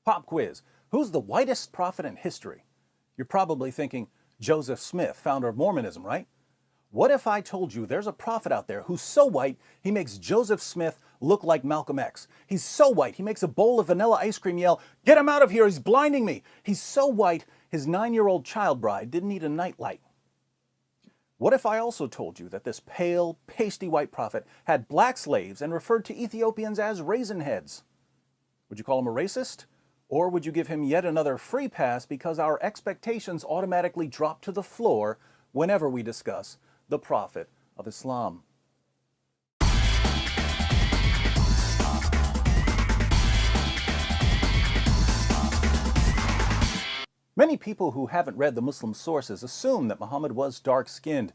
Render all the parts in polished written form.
Pop quiz. Who's the whitest prophet in history? You're probably thinking Joseph Smith, founder of Mormonism, right? What if I told you there's a prophet out there who's so white he makes Joseph Smith look like Malcolm X? He's so white he makes a bowl of vanilla ice cream yell, "Get him out of here, he's blinding me!" He's so white his 9-year-old child bride didn't need a nightlight. What if I also told you that this pale, pasty white prophet had black slaves and referred to Ethiopians as raisin heads? Would you call him a racist? Or would you give him yet another free pass because our expectations automatically drop to the floor whenever we discuss the Prophet of Islam? Many people who haven't read the Muslim sources assume that Muhammad was dark-skinned,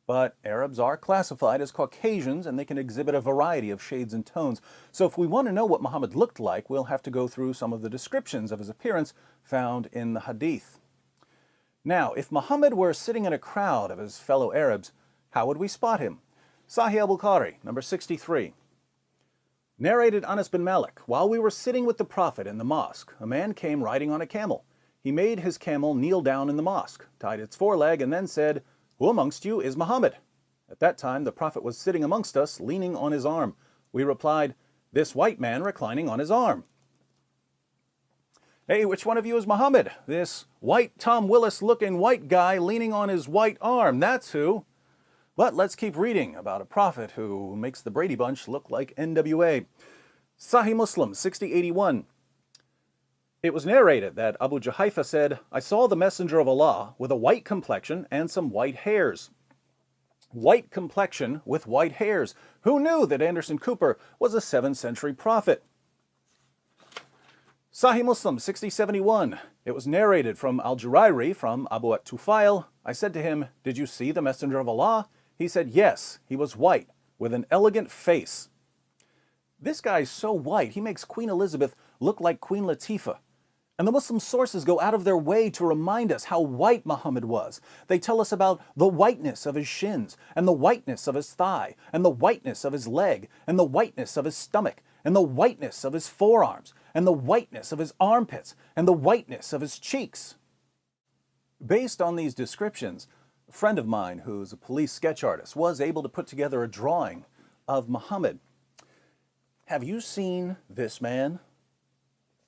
but Arabs are classified as Caucasians and they can exhibit a variety of shades and tones. So if we want to know what Muhammad looked like, we'll have to go through some of the descriptions of his appearance found in the Hadith. Now, if Muhammad were sitting in a crowd of his fellow Arabs, how would we spot him? Sahih al-Bukhari, number 63. Narrated Anas bin Malik, while we were sitting with the Prophet in the mosque, a man came riding on a camel. He made his camel kneel down in the mosque, tied its foreleg, and then said, "Who amongst you is Muhammad?" At that time, the Prophet was sitting amongst us, leaning on his arm. We replied, "This white man reclining on his arm." "Hey, which one of you is Muhammad?" "This white Tom Willis-looking white guy leaning on his white arm, that's who." But let's keep reading about a prophet who makes the Brady Bunch look like NWA. Sahih Muslim, 6081. It was narrated that Abu Juhayfa said, "I saw the Messenger of Allah with a white complexion and some white hairs." White complexion with white hairs. Who knew that Anderson Cooper was a 7th century prophet? Sahih Muslim, 6071. It was narrated from Al-Jurairi from Abu at-Tufail. I said to him, "Did you see the Messenger of Allah?" He said, "Yes, he was white, with an elegant face." This guy's so white, he makes Queen Elizabeth look like Queen Latifah. And the Muslim sources go out of their way to remind us how white Muhammad was. They tell us about the whiteness of his shins, and the whiteness of his thigh, and the whiteness of his leg, and the whiteness of his stomach, and the whiteness of his forearms, and the whiteness of his armpits, and the whiteness of his cheeks. Based on these descriptions, a friend of mine who's a police sketch artist was able to put together a drawing of Muhammad. Have you seen this man?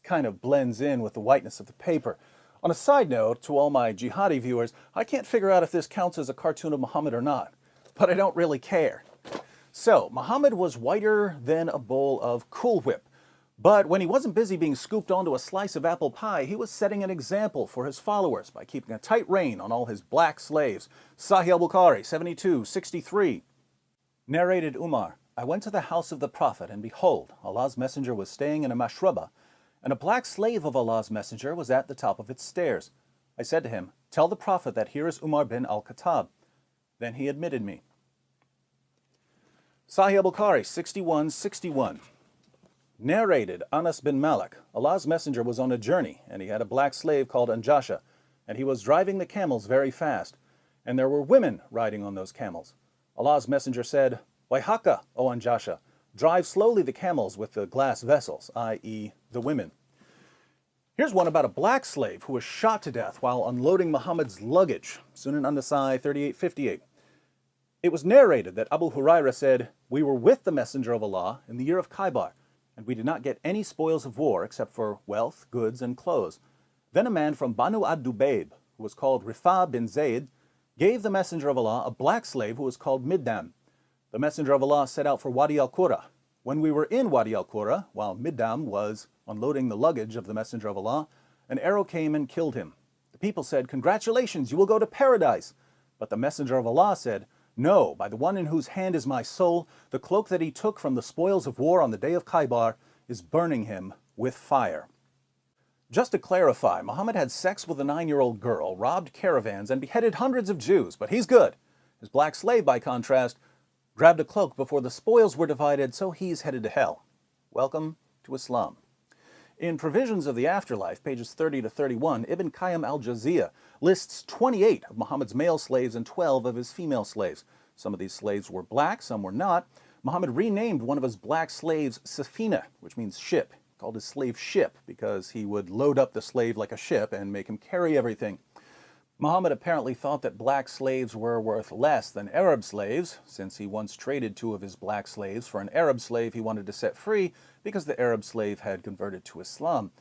Kind of blends in with the whiteness of the paper. On a side note, to all my jihadi viewers, I can't figure out if this counts as a cartoon of Muhammad or not, but I don't really care. So, Muhammad was whiter than a bowl of Cool Whip, but when he wasn't busy being scooped onto a slice of apple pie, he was setting an example for his followers by keeping a tight rein on all his black slaves. Sahih al-Bukhari, 7263. Narrated Umar, I went to the house of the Prophet, and behold, Allah's Messenger was staying in a mashraba, and a black slave of Allah's Messenger was at the top of its stairs. I said to him, "Tell the Prophet that here is Umar bin al-Khattab." Then he admitted me. Sahih al-Bukhari, 6161. Narrated Anas bin Malik, Allah's Messenger was on a journey, and he had a black slave called Anjasha, and he was driving the camels very fast, and there were women riding on those camels. Allah's Messenger said, "Waihaka, O Anjasha, drive slowly the camels with the glass vessels," i.e. the women. Here's one about a black slave who was shot to death while unloading Muhammad's luggage. Sunan an-Nasai 3858. It was narrated that Abu Hurairah said, "We were with the Messenger of Allah in the year of Khaybar, and we did not get any spoils of war except for wealth, goods, and clothes. Then a man from Banu ad-Dubayb, who was called Rifa bin Zayd, gave the Messenger of Allah a black slave who was called Middam. The Messenger of Allah set out for Wadi al-Qura. When we were in Wadi al-Qura, while Middam was unloading the luggage of the Messenger of Allah, an arrow came and killed him. The people said, 'Congratulations, you will go to paradise.' But the Messenger of Allah said, 'No, by the one in whose hand is my soul, the cloak that he took from the spoils of war on the day of Khaybar is burning him with fire.'" Just to clarify, Muhammad had sex with a 9-year-old girl, robbed caravans, and beheaded hundreds of Jews, but he's good. His black slave, by contrast, grabbed a cloak before the spoils were divided, so he's headed to hell. Welcome to Islam. In Provisions of the Afterlife, pages 30 to 31, Ibn Qayyim al-Jawziyya lists 28 of Muhammad's male slaves and 12 of his female slaves. Some of these slaves were black, some were not. Muhammad renamed one of his black slaves Safina, which means ship. called his slave ship, because he would load up the slave like a ship and make him carry everything. Muhammad apparently thought that black slaves were worth less than Arab slaves, since he once traded 2 of his black slaves for an Arab slave he wanted to set free because the Arab slave had converted to Islam.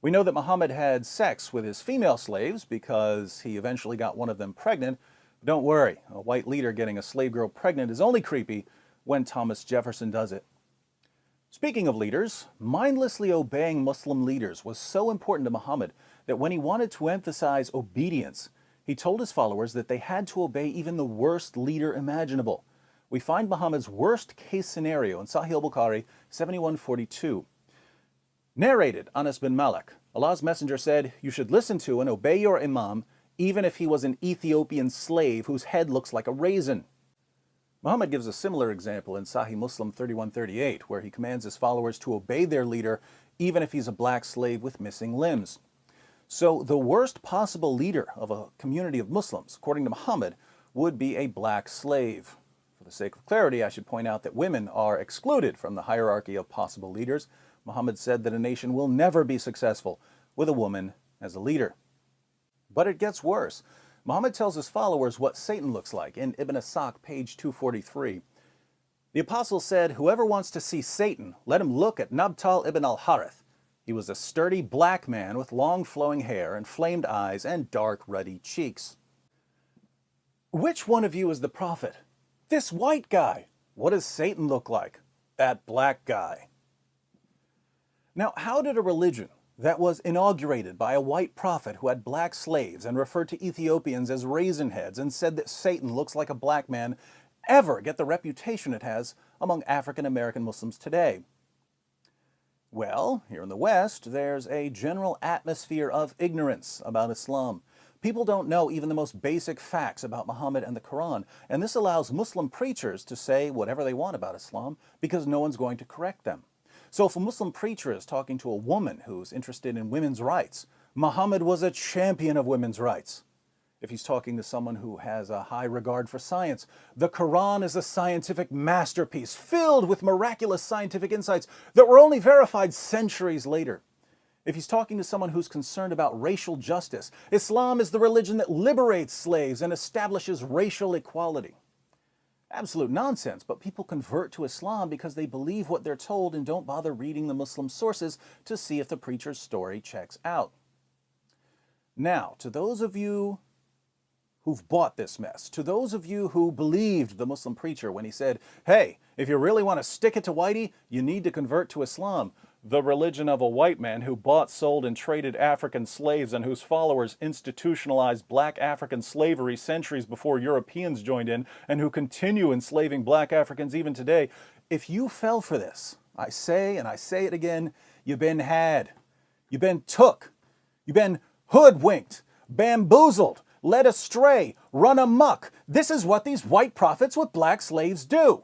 We know that Muhammad had sex with his female slaves because he eventually got one of them pregnant. But don't worry, a white leader getting a slave girl pregnant is only creepy when Thomas Jefferson does it. Speaking of leaders, mindlessly obeying Muslim leaders was so important to Muhammad that when he wanted to emphasize obedience, he told his followers that they had to obey even the worst leader imaginable. We find Muhammad's worst case scenario in Sahih al-Bukhari 7142. Narrated Anas bin Malik, Allah's Messenger said, "You should listen to and obey your imam, even if he was an Ethiopian slave whose head looks like a raisin." Muhammad gives a similar example in Sahih Muslim 3138, where he commands his followers to obey their leader, even if he's a black slave with missing limbs. So the worst possible leader of a community of Muslims, according to Muhammad, would be a black slave. For the sake of clarity, I should point out that women are excluded from the hierarchy of possible leaders. Muhammad said that a nation will never be successful with a woman as a leader. But it gets worse. Muhammad tells his followers what Satan looks like in Ibn Asaq, page 243. The apostle said, "Whoever wants to see Satan, let him look at Nabtal ibn al-Harith. He was a sturdy black man with long flowing hair, inflamed eyes, and dark ruddy cheeks." Which one of you is the prophet? This white guy. What does Satan look like? That black guy. Now, how did a religion that was inaugurated by a white prophet who had black slaves and referred to Ethiopians as raisin heads and said that Satan looks like a black man ever get the reputation it has among African American Muslims today? Well, here in the West, there's a general atmosphere of ignorance about Islam. People don't know even the most basic facts about Muhammad and the Quran, and this allows Muslim preachers to say whatever they want about Islam because no one's going to correct them. So if a Muslim preacher is talking to a woman who's interested in women's rights, Muhammad was a champion of women's rights. If he's talking to someone who has a high regard for science, the Quran is a scientific masterpiece filled with miraculous scientific insights that were only verified centuries later. If he's talking to someone who's concerned about racial justice, Islam is the religion that liberates slaves and establishes racial equality. Absolute nonsense, but people convert to Islam because they believe what they're told and don't bother reading the Muslim sources to see if the preacher's story checks out. Now, to those of you who've bought this mess, to those of you who believed the Muslim preacher when he said, "Hey, if you really want to stick it to whitey, you need to convert to Islam," the religion of a white man who bought, sold, and traded African slaves and whose followers institutionalized black African slavery centuries before Europeans joined in, and who continue enslaving black Africans even today. If you fell for this, I say, and I say it again, you've been had. You've been took. You've been hoodwinked, bamboozled, led astray, run amok. This is what these white prophets with black slaves do.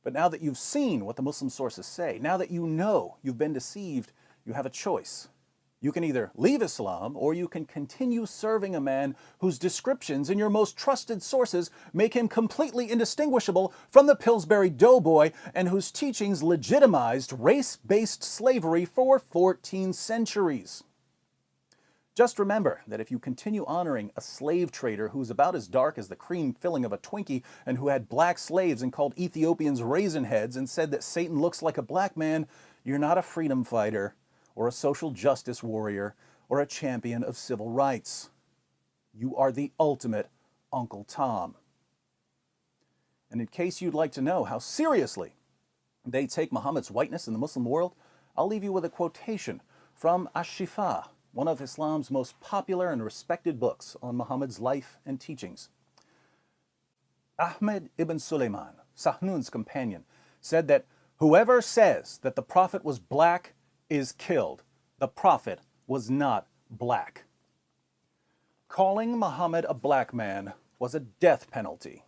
But now that you've seen what the Muslim sources say, now that you know you've been deceived, you have a choice. You can either leave Islam or you can continue serving a man whose descriptions in your most trusted sources make him completely indistinguishable from the Pillsbury Doughboy and whose teachings legitimized race-based slavery for 14 centuries. Just remember that if you continue honoring a slave trader who's about as dark as the cream filling of a Twinkie and who had black slaves and called Ethiopians raisin heads and said that Satan looks like a black man, you're not a freedom fighter or a social justice warrior or a champion of civil rights. You are the ultimate Uncle Tom. And in case you'd like to know how seriously they take Muhammad's whiteness in the Muslim world, I'll leave you with a quotation from Ash-Shifa, one of Islam's most popular and respected books on Muhammad's life and teachings. Ahmed ibn Sulaiman, Sahnun's companion, said that whoever says that the Prophet was black is killed. The Prophet was not black. Calling Muhammad a black man was a death penalty.